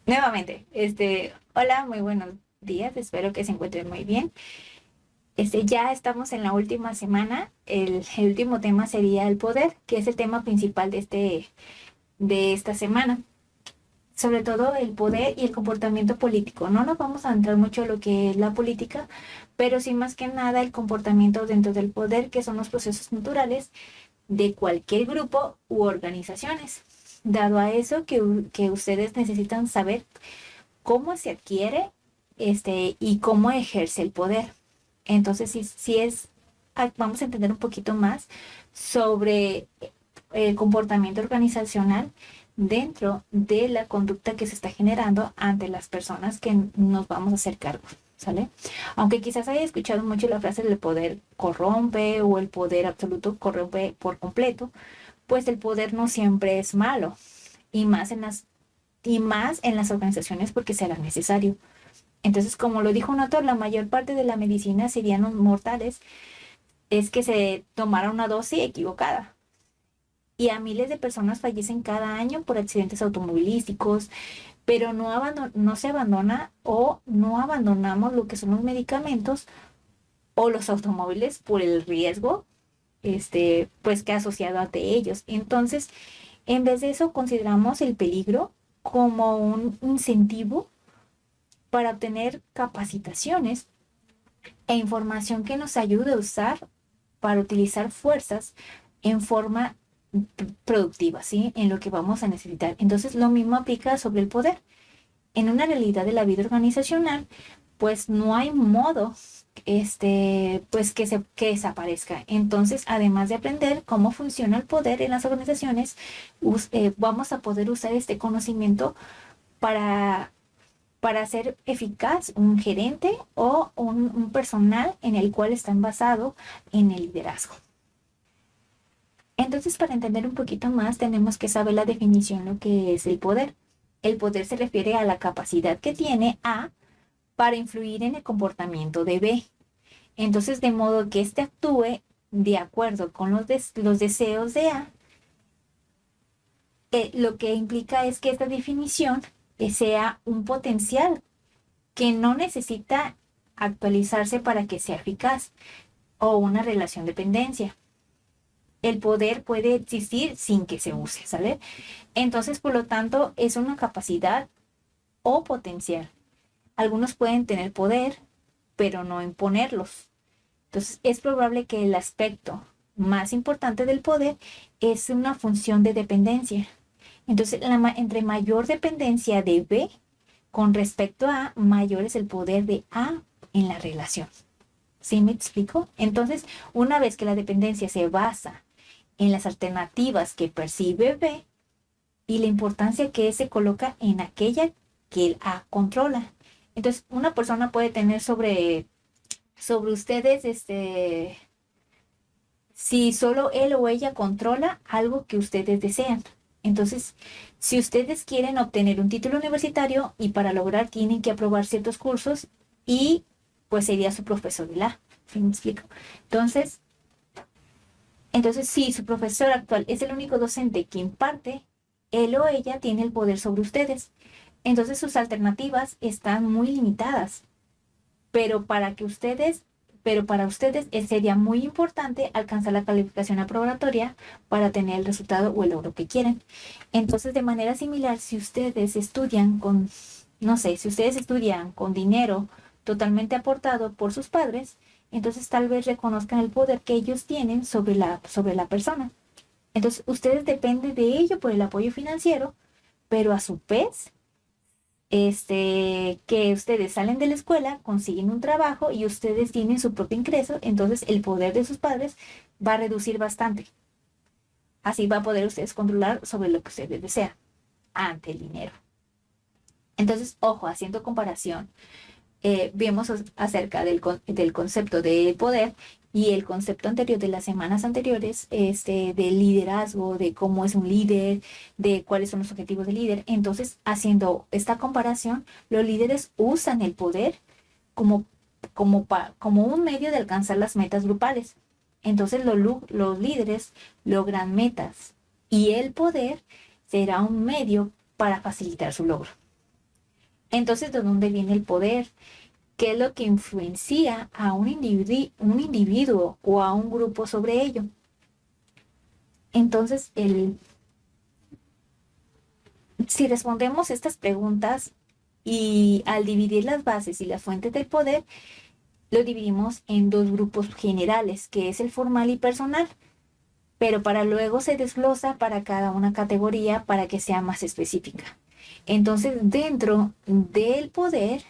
Nuevamente, hola, muy buenos días, espero que se encuentren muy bien. Ya estamos en la última semana. El último tema sería el poder, que es el tema principal de esta semana. Sobre todo el poder y el comportamiento político. No nos vamos a entrar mucho en lo que es la política, pero sí más que nada el comportamiento dentro del poder, que son los procesos naturales de cualquier grupo u organizaciones. Dado a eso que ustedes necesitan saber cómo se adquiere y cómo ejerce el poder. Entonces, vamos a entender un poquito más sobre el comportamiento organizacional dentro de la conducta que se está generando ante las personas que nos vamos a hacer cargo, ¿sale? Aunque quizás haya escuchado mucho la frase del poder corrompe o el poder absoluto corrompe por completo, pues el poder no siempre es malo, y más en las organizaciones porque será necesario. Entonces, como lo dijo un autor, la mayor parte de la medicina serían mortales es que se tomara una dosis equivocada. Y a miles de personas fallecen cada año por accidentes automovilísticos, pero no se abandona o no abandonamos lo que son los medicamentos o los automóviles por el riesgo, pues que ha asociado ante ellos. Entonces, en vez de eso, consideramos el peligro como un incentivo para obtener capacitaciones e información que nos ayude a usar para utilizar fuerzas en forma productiva, ¿sí? En lo que vamos a necesitar. Entonces, lo mismo aplica sobre el poder. En una realidad de la vida organizacional, pues no hay modo, pues que desaparezca. Entonces, además de aprender cómo funciona el poder en las organizaciones, vamos a poder usar este conocimiento para hacer eficaz un gerente o un personal en el cual están basado en el liderazgo. Entonces, para entender un poquito más, tenemos que saber la definición, lo que es el poder. El poder se refiere a la capacidad que tiene A para influir en el comportamiento de B. Entonces, de modo que éste actúe de acuerdo con los deseos de A, lo que implica es que esta definición sea un potencial que no necesita actualizarse para que sea eficaz o una relación de dependencia. El poder puede existir sin que se use, ¿sale? Entonces, por lo tanto, es una capacidad o potencial. Algunos pueden tener poder, pero no imponerlos. Entonces, es probable que el aspecto más importante del poder es una función de dependencia. Entonces, entre mayor dependencia de B con respecto a, mayor es el poder de A en la relación. ¿Sí me explico? Entonces, una vez que la dependencia se basa en las alternativas que percibe B y la importancia que se coloca en aquella que el A controla. Entonces, una persona puede tener sobre ustedes, si solo él o ella controla algo que ustedes desean. Entonces, si ustedes quieren obtener un título universitario y para lograr tienen que aprobar ciertos cursos y pues sería su profesor de la, ¿sí me explico? Entonces, si su profesor actual es el único docente que imparte, él o ella tiene el poder sobre ustedes. Entonces sus alternativas están muy limitadas, pero para ustedes sería muy importante alcanzar la calificación aprobatoria para tener el resultado o el logro que quieren. Entonces, de manera similar, si ustedes estudian con, no sé, si ustedes estudian con dinero totalmente aportado por sus padres, entonces tal vez reconozcan el poder que ellos tienen sobre la persona. Entonces, ustedes dependen de ello por el apoyo financiero, pero a su vez que ustedes salen de la escuela, consiguen un trabajo y ustedes tienen su propio ingreso, entonces el poder de sus padres va a reducir bastante. Así va a poder ustedes controlar sobre lo que ustedes desean ante el dinero. Entonces, ojo, haciendo comparación, vemos acerca del concepto de poder y el concepto anterior de las semanas anteriores, del liderazgo, de cómo es un líder, de cuáles son los objetivos del líder. Entonces, haciendo esta comparación, los líderes usan el poder como, como un medio de alcanzar las metas grupales. Entonces, los líderes logran metas y el poder será un medio para facilitar su logro. Entonces, ¿de dónde viene el poder? ¿Qué es lo que influencia a un individuo o a un grupo sobre ello? Entonces, si respondemos estas preguntas y al dividir las bases y las fuentes del poder, lo dividimos en dos grupos generales, que es el formal y personal, pero para luego se desglosa para cada una categoría para que sea más específica. Entonces, dentro del poder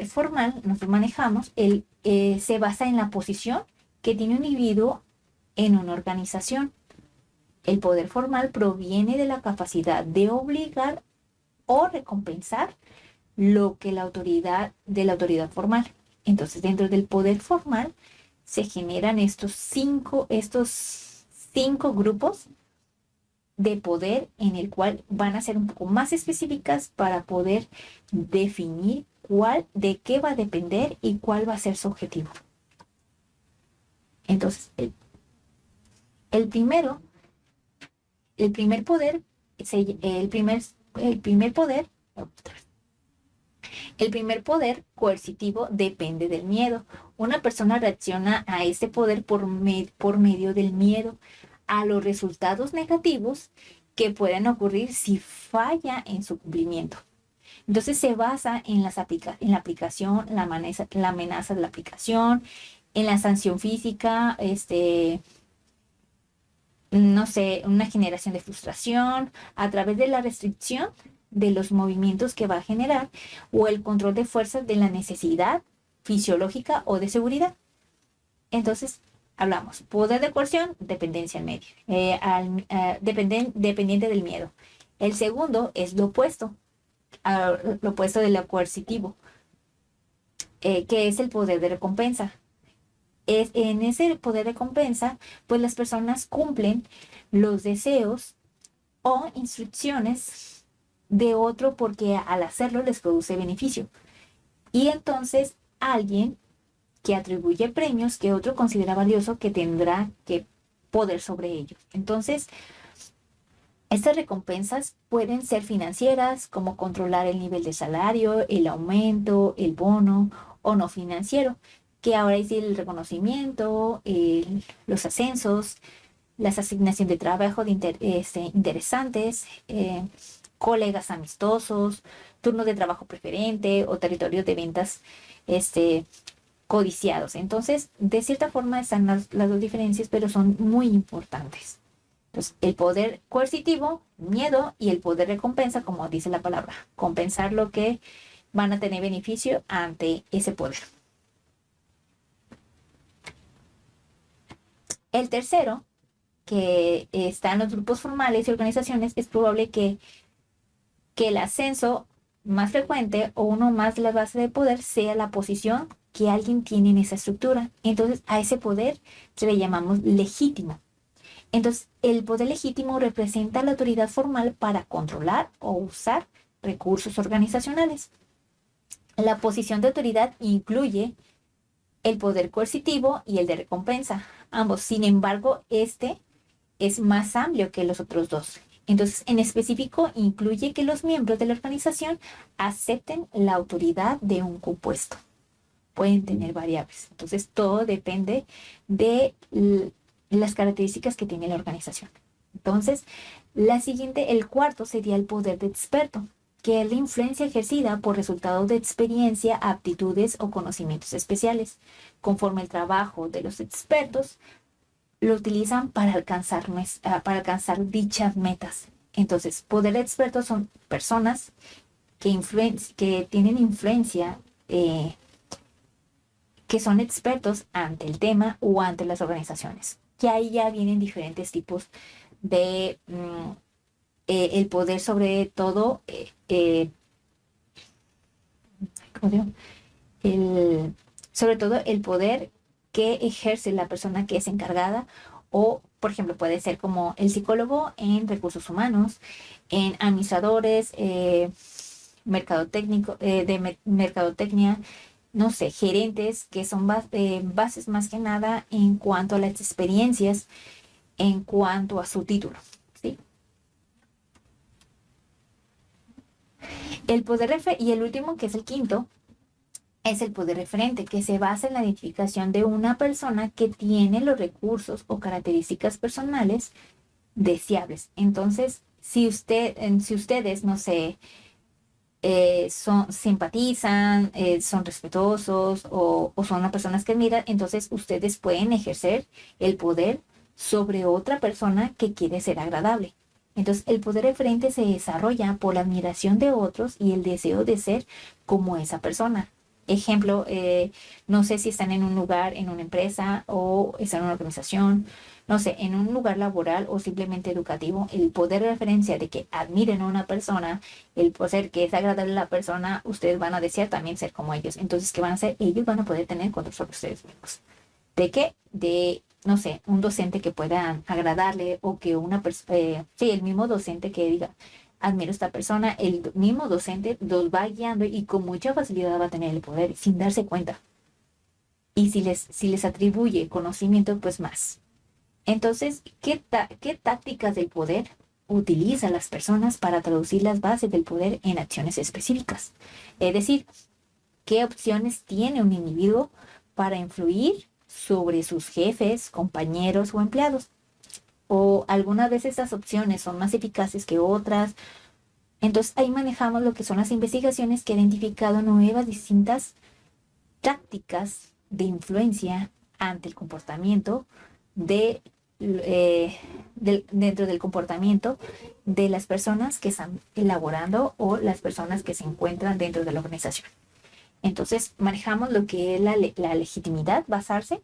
formal, nosotros manejamos, se basa en la posición que tiene un individuo en una organización. El poder formal proviene de la capacidad de obligar o recompensar lo que de la autoridad formal. Entonces, dentro del poder formal se generan estos cinco grupos de poder en el cual van a ser un poco más específicas para poder definir de qué va a depender y cuál va a ser su objetivo. Entonces, el primero, el primer poder, el primer poder, el primer poder coercitivo depende del miedo. Una persona reacciona a este poder por medio del miedo a los resultados negativos que pueden ocurrir si falla en su cumplimiento. Entonces se basa en la aplicación, la amenaza de la aplicación, en la sanción física, no sé, una generación de frustración a través de la restricción de los movimientos que va a generar o el control de fuerzas de la necesidad fisiológica o de seguridad. Entonces, hablamos, poder de coerción, dependencia al medio, dependiente del miedo. El segundo es lo opuesto de lo coercitivo, que es el poder de recompensa. En ese poder de recompensa, pues las personas cumplen los deseos o instrucciones de otro porque al hacerlo les produce beneficio. Y entonces alguien que atribuye premios que otro considera valioso que tendrá que poder sobre ellos. Entonces, estas recompensas pueden ser financieras, como controlar el nivel de salario, el aumento, el bono, o no financiero, que ahora es el reconocimiento, los ascensos, las asignaciones de trabajo interesantes, colegas amistosos, turnos de trabajo preferente o territorios de ventas codiciados. Entonces, de cierta forma están las dos diferencias, pero son muy importantes. Entonces, el poder coercitivo, miedo, y el poder recompensa, como dice la palabra, compensar lo que van a tener beneficio ante ese poder. El tercero, que está en los grupos formales y organizaciones, es probable que el ascenso más frecuente o uno más de la base de poder sea la posición que alguien tiene en esa estructura. Entonces, a ese poder se le llamamos legítimo. Entonces, el poder legítimo representa la autoridad formal para controlar o usar recursos organizacionales. La posición de autoridad incluye el poder coercitivo y el de recompensa, ambos. Sin embargo, este es más amplio que los otros dos. Entonces, en específico, incluye que los miembros de la organización acepten la autoridad de un compuesto. Pueden tener variables. Entonces, todo depende de las características que tiene la organización. Entonces, el cuarto sería el poder de experto, que es la influencia ejercida por resultados de experiencia, aptitudes o conocimientos especiales. Conforme el trabajo de los expertos, lo utilizan para alcanzar dichas metas. Entonces, poder de expertos son personas que tienen influencia, que son expertos ante el tema o ante las organizaciones. Y ahí ya vienen diferentes tipos de el poder sobre todo, ¿cómo digo? Sobre todo el poder que ejerce la persona que es encargada o, por ejemplo, puede ser como el psicólogo en recursos humanos, en administradores, mercadotecnia, no sé, gerentes que son bases más que nada en cuanto a las experiencias, en cuanto a su título, ¿sí? Y el último, que es el quinto, es el poder referente, que se basa en la identificación de una persona que tiene los recursos o características personales deseables. Entonces, si ustedes, no sé, simpatizan, son respetuosos o son las personas que admiran, entonces ustedes pueden ejercer el poder sobre otra persona que quiere ser agradable. Entonces, el poder referente se desarrolla por la admiración de otros y el deseo de ser como esa persona. Ejemplo, no sé si están en un lugar, en una empresa o están en una organización, no sé, en un lugar laboral o simplemente educativo, el poder de referencia de que admiren a una persona, el poder que es agradable a la persona, ustedes van a desear también ser como ellos. Entonces, ¿qué van a hacer? Ellos van a poder tener control sobre ustedes mismos. ¿De qué? De, no sé, un docente que pueda agradarle o que una persona, sí, el mismo docente que diga, admiro a esta persona, el mismo docente los va guiando y con mucha facilidad va a tener el poder sin darse cuenta. Y si les atribuye conocimiento, pues más. Entonces, ¿qué tácticas del poder utilizan las personas para traducir las bases del poder en acciones específicas? Es decir, ¿qué opciones tiene un individuo para influir sobre sus jefes, compañeros o empleados? O algunas veces estas opciones son más eficaces que otras. Entonces ahí manejamos lo que son las investigaciones que han identificado nuevas distintas tácticas de influencia ante el comportamiento de, dentro del comportamiento de las personas que están elaborando o las personas que se encuentran dentro de la organización. Entonces manejamos lo que es la legitimidad, basarse,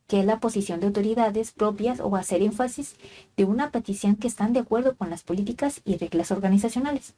que es la posición de autoridades propias o hacer énfasis de una petición que están de acuerdo con las políticas y reglas organizacionales.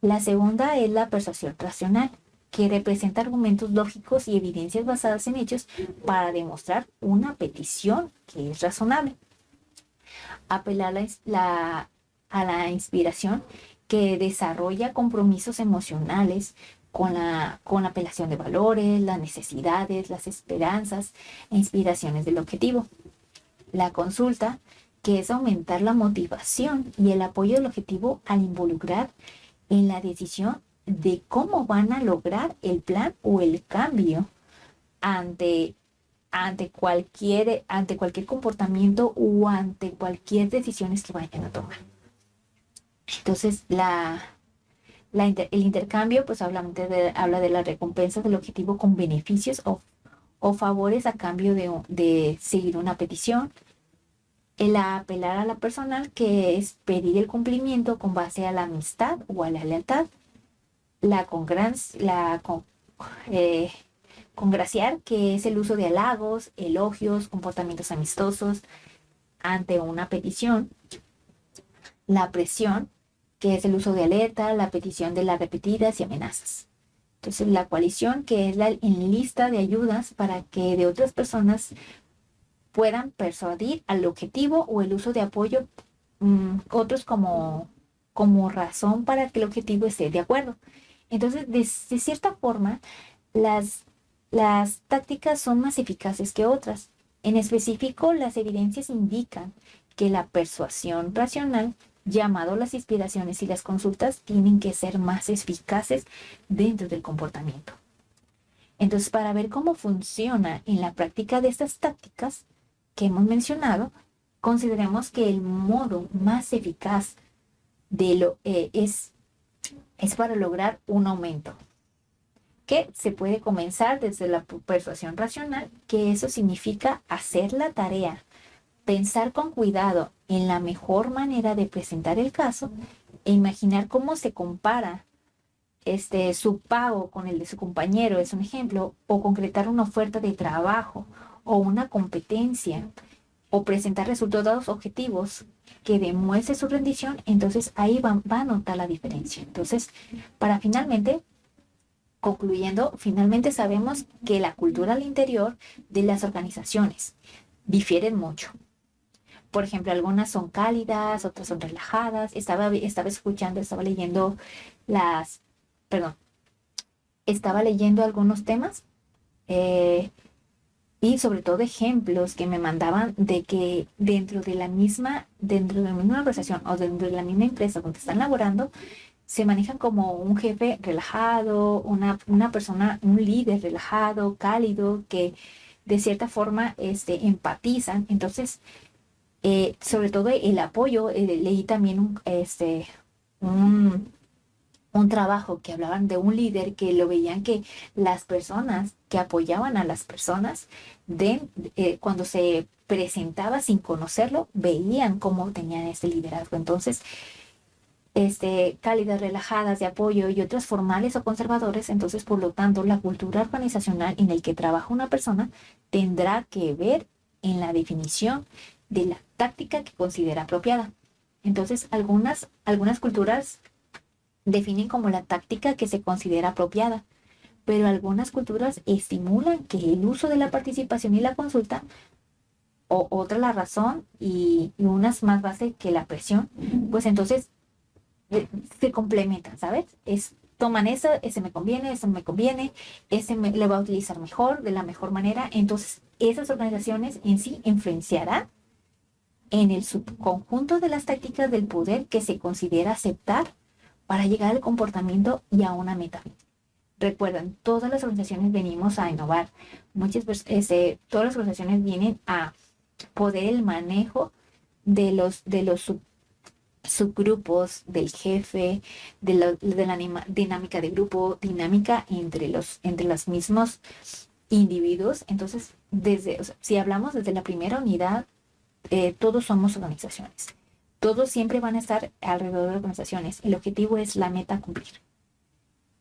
La segunda es la persuasión racional, que representa argumentos lógicos y evidencias basadas en hechos para demostrar una petición que es razonable. Apelar a la inspiración, que desarrolla compromisos emocionales con la apelación de valores, las necesidades, las esperanzas e inspiraciones del objetivo. La consulta, que es aumentar la motivación y el apoyo del objetivo al involucrar en la decisión de cómo van a lograr el plan o el cambio ante, ante cualquier comportamiento o ante cualquier decisión que vayan a tomar. Entonces, el intercambio, pues habla de las recompensas del objetivo con beneficios o favores a cambio de seguir una petición. El apelar a la personal, que es pedir el cumplimiento con base a la amistad o a la lealtad. Congraciar, que es el uso de halagos, elogios, comportamientos amistosos ante una petición. La presión, que es el uso de alerta, la petición de las repetidas y amenazas. Entonces, la coalición, que es la lista de ayudas para que de otras personas puedan persuadir al objetivo o el uso de apoyo, otros como razón para que el objetivo esté de acuerdo. Entonces, de cierta forma, las tácticas son más eficaces que otras. En específico, las evidencias indican que la persuasión racional, llamado las inspiraciones y las consultas, tienen que ser más eficaces dentro del comportamiento. Entonces, para ver cómo funciona en la práctica de estas tácticas que hemos mencionado, consideremos que el modo más eficaz es para lograr un aumento, que se puede comenzar desde la persuasión racional, que eso significa hacer la tarea, pensar con cuidado en la mejor manera de presentar el caso e imaginar cómo se compara su pago con el de su compañero, es un ejemplo, o concretar una oferta de trabajo o una competencia, o presentar resultados objetivos que demuestre su rendición. Entonces ahí va a notar la diferencia. Entonces, concluyendo, finalmente sabemos que la cultura al interior de las organizaciones difieren mucho. Por ejemplo, algunas son cálidas, otras son relajadas. Estaba leyendo algunos temas, y sobre todo ejemplos que me mandaban de que dentro de la misma organización o dentro de la misma empresa donde están laborando, se manejan como un jefe relajado, una persona, un líder relajado, cálido, que de cierta forma empatizan. Entonces, sobre todo el apoyo, leí también un, un trabajo que hablaban de un líder que lo veían que las personas que apoyaban a las personas, cuando se presentaba sin conocerlo, veían cómo tenían ese liderazgo. Entonces, cálidas, relajadas, de apoyo y otras formales o conservadores. Entonces, por lo tanto, la cultura organizacional en el que trabaja una persona tendrá que ver en la definición de la táctica que considera apropiada. Entonces, algunas culturas definen como la táctica que se considera apropiada, pero algunas culturas estimulan que el uso de la participación y la consulta, o otra la razón y unas más base que la presión, pues entonces se complementan, ¿sabes? Toman eso, ese me conviene, le va a utilizar mejor, de la mejor manera. Entonces, esas organizaciones en sí influenciarán en el subconjunto de las tácticas del poder que se considera aceptar para llegar al comportamiento y a una meta. Recuerden, todas las organizaciones venimos a innovar. Todas las organizaciones vienen a poder el manejo de los subgrupos, del jefe, de la dinámica de grupo, dinámica entre los mismos individuos. Entonces, si hablamos desde la primera unidad, todos somos organizaciones. Todos siempre van a estar alrededor de organizaciones. El objetivo es la meta a cumplir.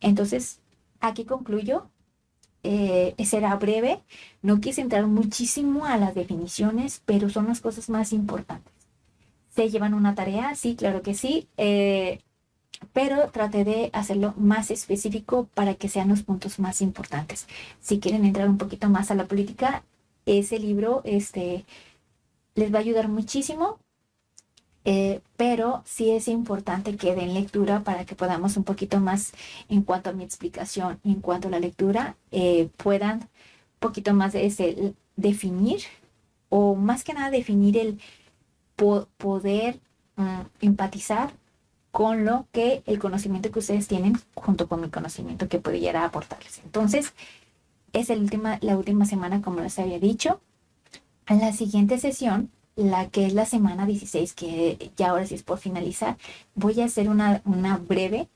Entonces, aquí concluyo. Será breve. No quise entrar muchísimo a las definiciones, pero son las cosas más importantes. ¿Se llevan una tarea? Sí, claro que sí. Pero traté de hacerlo más específico para que sean los puntos más importantes. Si quieren entrar un poquito más a la política, ese libro les va a ayudar muchísimo. Pero sí es importante que den lectura para que podamos un poquito más en cuanto a mi explicación, en cuanto a la lectura, puedan un poquito más definir, o más que nada definir el poder empatizar con el conocimiento que ustedes tienen junto con mi conocimiento que pudiera aportarles. Entonces, es la última semana, como les había dicho. En la siguiente sesión, la que es la semana 16, que ya ahora sí es por finalizar, voy a hacer una breve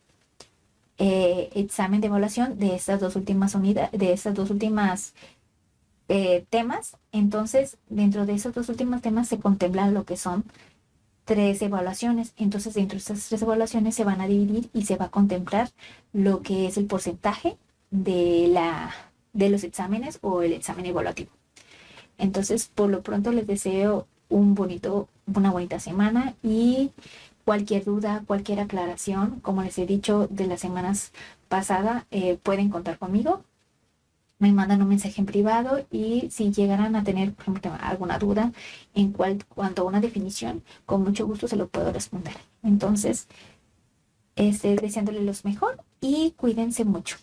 examen de evaluación de estas dos últimas unidades, de estas dos últimas temas. Entonces, dentro de esos dos últimos temas se contemplan lo que son 3 evaluaciones. Entonces, dentro de estas 3 evaluaciones se van a dividir y se va a contemplar lo que es el porcentaje de los exámenes o el examen evaluativo. Entonces, por lo pronto les deseo una bonita semana, y cualquier duda, cualquier aclaración, como les he dicho de las semanas pasadas, pueden contar conmigo. Me mandan un mensaje en privado, y si llegaran a tener, por ejemplo, alguna duda cuanto a una definición, con mucho gusto se lo puedo responder. Entonces, deseándoles lo mejor y cuídense mucho.